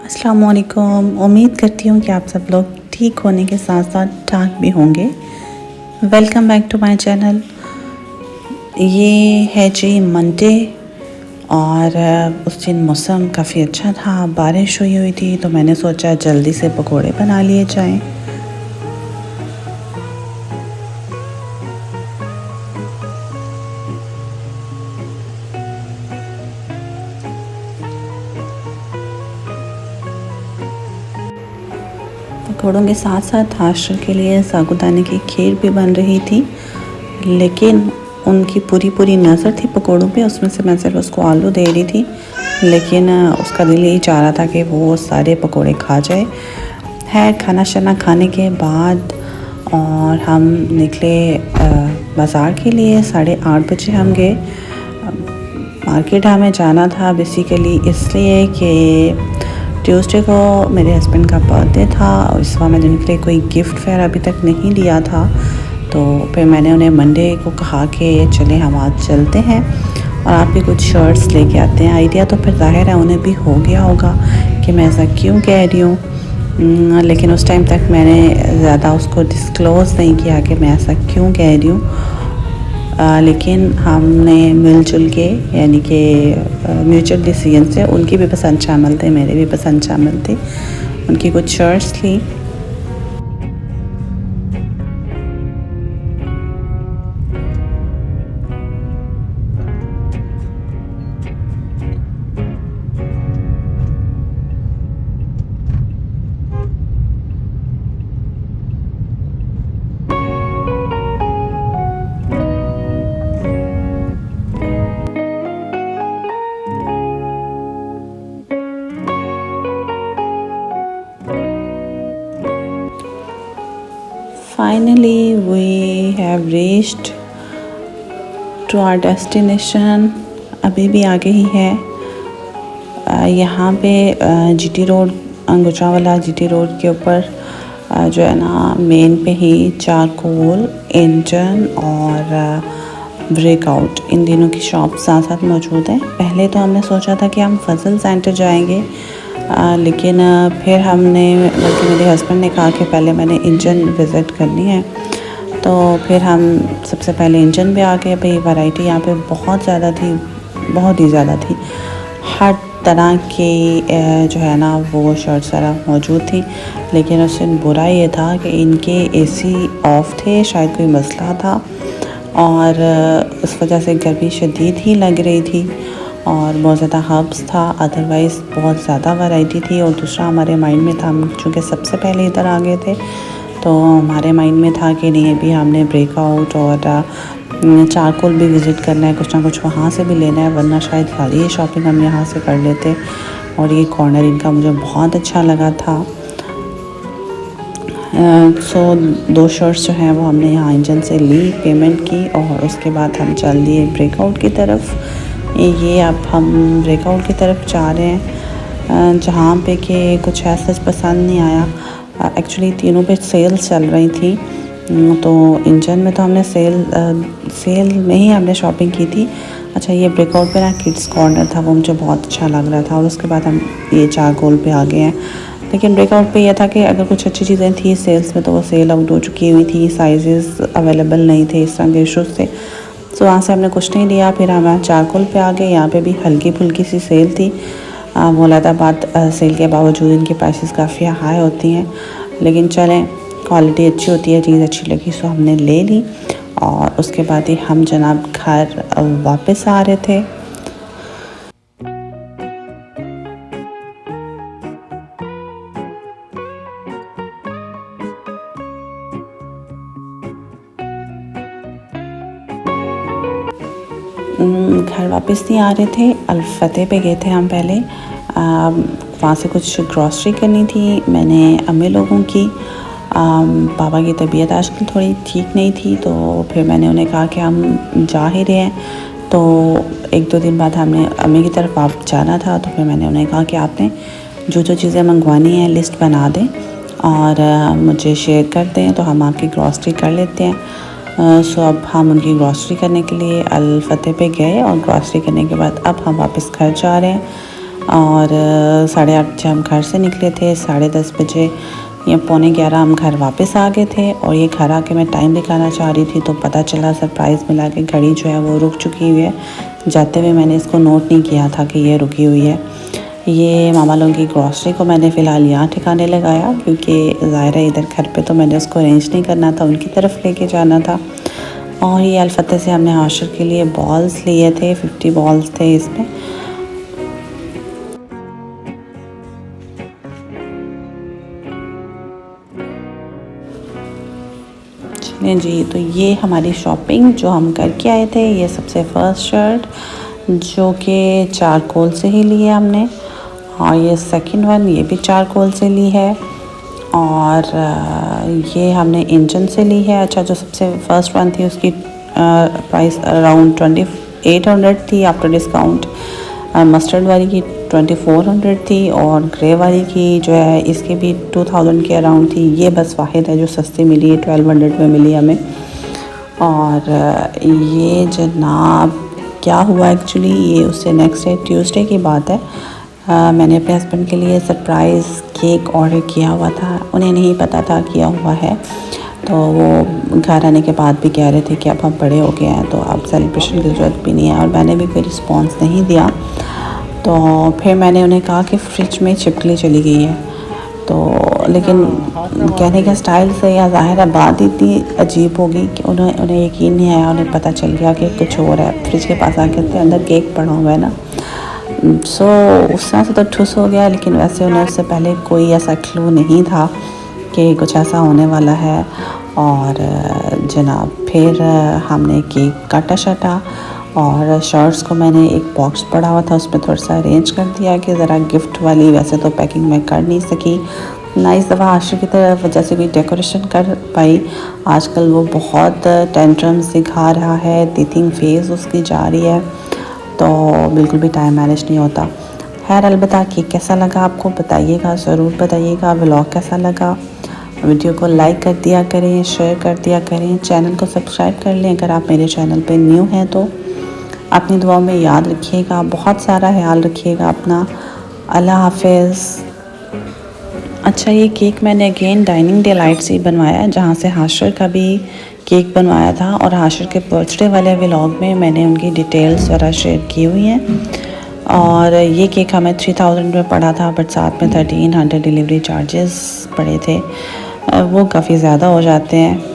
अस्सलामुअलैकुम। उम्मीद करती हूँ कि आप सब लोग ठीक होने के साथ साथ ठाक भी होंगे। Welcome back to my channel. ये है जी मंडे और उस दिन मौसम काफ़ी अच्छा था, बारिश हुई थी, तो मैंने सोचा जल्दी से पकोड़े बना लिए जाएं। पकौड़ों के साथ साथ नाश्ते के लिए साबूदाने की खीर भी बन रही थी, लेकिन उनकी पूरी नज़र थी पकौड़ों पे। उसमें से मैं सिर्फ उसको आलू दे रही थी, लेकिन उसका दिल यही चाह रहा था कि वो सारे पकौड़े खा जाए। है खाना शाना खाने के बाद और हम निकले बाज़ार के लिए। 8:30 बजे हम गए। मार्केट हमें जाना था बेसिकली इसलिए कि ट्यूसडे को मेरे हस्बैंड का बर्थडे था और इस बार मैंने उनके लिए कोई गिफ्ट फेयर अभी तक नहीं लिया था, तो फिर मैंने उन्हें मंडे को कहा कि चलें हम आज चलते हैं और आप भी कुछ शर्ट्स लेके आते हैं। आइडिया तो फिर ज़ाहिर है उन्हें भी हो गया होगा कि मैं ऐसा क्यों कह रही हूँ, लेकिन उस टाइम तक मैंने ज़्यादा उसको डिस्क्लोज़ नहीं किया कि मैं ऐसा क्यों कह रही हूँ। लेकिन हमने मिलजुल के यानी कि म्यूचुअल डिसीजन से उनकी भी पसंद शामिल थे, मेरे भी पसंद शामिल थे, उनकी कुछ शर्ट्स ली। Finally, we have reached to our destination। अभी भी आगे ही है। यहाँ पे GT road, Gujranwala GT road के ऊपर जो है ना मेन पे ही चारकोल, इंजन और ब्रेकआउट, इन दिनों की शॉप साथ साथ मौजूद है। पहले तो हमने सोचा था कि हम फजल सेंटर जाएंगे, लेकिन फिर हमने, बल्कि मेरे हस्बैंड ने कहा कि पहले मैंने इंजन विज़िट करनी है, तो फिर हम सबसे पहले इंजन पे आ गए। भाई वैरायटी यहाँ पे बहुत ज़्यादा थी, बहुत ही ज़्यादा थी। हर तरह की जो है ना वो शर्ट सारा मौजूद थी, लेकिन उस दिन बुरा ये था कि इनके एसी ऑफ थे, शायद कोई मसला था और उस वजह से गर्मी शदीद ही लग रही थी और बहुत ज़्यादा हब्स था। अदरवाइज़ बहुत ज़्यादा वैरायटी थी। और दूसरा हमारे माइंड में था, हम चूँकि सबसे पहले इधर आ गए थे, तो हमारे माइंड में था कि नहीं अभी हमने ब्रेकआउट और चारकोल भी विज़िट करना है, कुछ ना कुछ वहाँ से भी लेना है, वरना शायद सारी शॉपिंग हम यहाँ से कर लेते। और ये कॉर्नर इनका मुझे बहुत अच्छा लगा था। सो 2 शर्ट्स जो हैं वो हमने यहाँ इंजन से ली, पेमेंट की और उसके बाद हम चल दिए ब्रेकआउट की तरफ। ये अब हम ब्रेकआउट की तरफ जा रहे हैं, जहाँ पे कि कुछ ऐसा पसंद नहीं आया। एक्चुअली तीनों पे सेल्स चल रही थी, तो इंजन में तो हमने सेल में ही हमने शॉपिंग की थी। अच्छा, ये ब्रेकआउट पे ना किड्स कॉर्नर था, वो मुझे बहुत अच्छा लग रहा था और उसके बाद हम ये चारकोल पे आ गए हैं। लेकिन ब्रेकआउट पे यह था कि अगर कुछ अच्छी चीज़ें थी सेल्स में तो वो सेल आउट हो चुकी हुई थी, साइजेस अवेलेबल नहीं थे, इस तरह के इशूज़ थे, तो वहाँ से हमने कुछ नहीं लिया। फिर हम चारकोल पे आ गए। यहाँ पे भी हल्की फुल्की सी सेल थी। मुरादाबाद सेल के बावजूद इनकी प्राइसेस काफ़ी हाई होती हैं, लेकिन चलें, क्वालिटी अच्छी होती है, चीज़ अच्छी लगी सो हमने ले ली। और उसके बाद ही हम जनाब घर वापस आ रहे थे। घर वापस नहीं आ रहे थे, अल-फतेह पे गए थे हम पहले। वहाँ से कुछ ग्रॉसरी करनी थी मैंने अम्मी लोगों की। पापा की तबीयत आजकल थोड़ी ठीक नहीं थी, तो फिर मैंने उन्हें कहा कि हम जा ही रहे हैं, तो 1-2 दिन बाद हमने अम्मी की तरफ वापस जाना था। तो फिर मैंने उन्हें कहा कि आपने जो जो चीज़ें मंगवानी है लिस्ट बना दें और मुझे शेयर कर दें, तो हम आपकी ग्रॉसरी कर लेते हैं। सो अब हम उनकी ग्रॉसरी करने के लिए अल-फतेह पे गए और ग्रॉसरी करने के बाद अब हम वापस घर जा रहे हैं। और 8:30 जब हम घर से निकले थे, 10:30 बजे या 11:15 हम घर वापस आ गए थे। और ये घर आके मैं टाइम दिखाना चाह रही थी तो पता चला सरप्राइज़ मिला कि घड़ी जो है वो रुक चुकी हुई है। जाते हुए मैंने इसको नोट नहीं किया था कि ये रुकी हुई है। ये मामा लोगों की ग्रॉसरी को मैंने फ़िलहाल यहाँ ठिकाने लगाया, क्योंकि ज़ाहिर है इधर घर पे तो मैंने उसको अरेंज नहीं करना था, उनकी तरफ लेके जाना था। और ये अलफते से हमने हाशिर के लिए बॉल्स लिए थे, 50 बॉल्स थे इसमें। चलें जी, तो ये हमारी शॉपिंग जो हम करके आए थे। ये सबसे फर्स्ट शर्ट जो कि चारकोल से ही ली है हमने, और ये सेकंड वन ये भी चारकोल से ली है, और ये हमने इंजन से ली है। अच्छा, जो सबसे फर्स्ट वन थी उसकी प्राइस अराउंड 2800 थी आफ्टर डिस्काउंट। मस्टर्ड वाली की 2400 थी, और ग्रे वाली की जो है इसकी भी 2000 के अराउंड थी। ये बस वाहिद है जो सस्ती मिली है, 1200 में मिली हमें। और ये जनाब क्या हुआ एक्चुअली, ये उससे नेक्स्ट डे ट्यूसडे की बात है। मैंने अपने हस्बैंड के लिए सरप्राइज़ केक ऑर्डर किया हुआ था, उन्हें नहीं पता था किया हुआ है। तो वो घर आने के बाद भी कह रहे थे कि अब हम बड़े हो गए हैं तो अब सेलिब्रेशन की ज़रूरत भी नहीं है, और मैंने भी कोई रिस्पॉन्स नहीं दिया। तो फिर मैंने उन्हें कहा कि फ्रिज में छिपकली चली गई है। तो लेकिन कहने के स्टाइल से या ज़ाहिर है बात इतनी अजीब होगी कि उन्हें यकीन नहीं आया। उन्हें पता चल गया कि कुछ और है। फ्रिज के पास आके थे, अंदर केक पड़ा हुआ है ना। सो उस तरह से तो ठुस हो गया, लेकिन वैसे उन्हें उससे पहले कोई ऐसा क्लू नहीं था कि कुछ ऐसा होने वाला है। और जनाब फिर हमने केक काटा शाटा, और शर्ट्स को मैंने एक बॉक्स पड़ा हुआ था उसमें थोड़ा सा अरेंज कर दिया कि ज़रा गिफ्ट वाली, वैसे तो पैकिंग मैं कर नहीं सकी ना इस दफ़ा आशिर की तरफ जैसे कोई डेकोरेशन कर पाई। आजकल वो बहुत टेंट्रम्स दिखा रहा है, टीथिंग फेस उसकी जा रही है, तो बिल्कुल भी टाइम मैनेज नहीं होता। खैर अलबत्ता केक कैसा लगा आपको बताइएगा, ज़रूर बताइएगा। व्लॉग कैसा लगा, वीडियो को लाइक कर दिया करें, शेयर कर दिया करें, चैनल को सब्सक्राइब कर लें अगर आप मेरे चैनल पे न्यू हैं तो। अपनी दुआओं में याद रखिएगा, बहुत सारा ख्याल रखिएगा अपना। अल्लाह हाफिज़। अच्छा, ये केक मैंने अगेन डाइनिंग डिलाइट से बनवाया है, जहाँ से हाशिर का भी केक बनवाया था, और हाशिर के बर्थडे वाले व्लॉग में मैंने उनकी डिटेल्स वगैरह शेयर की हुई हैं। और ये केक हमें 3000 में पड़ा था, बट साथ में 1300 डिलीवरी चार्जेस पड़े थे। वो काफ़ी ज़्यादा हो जाते हैं।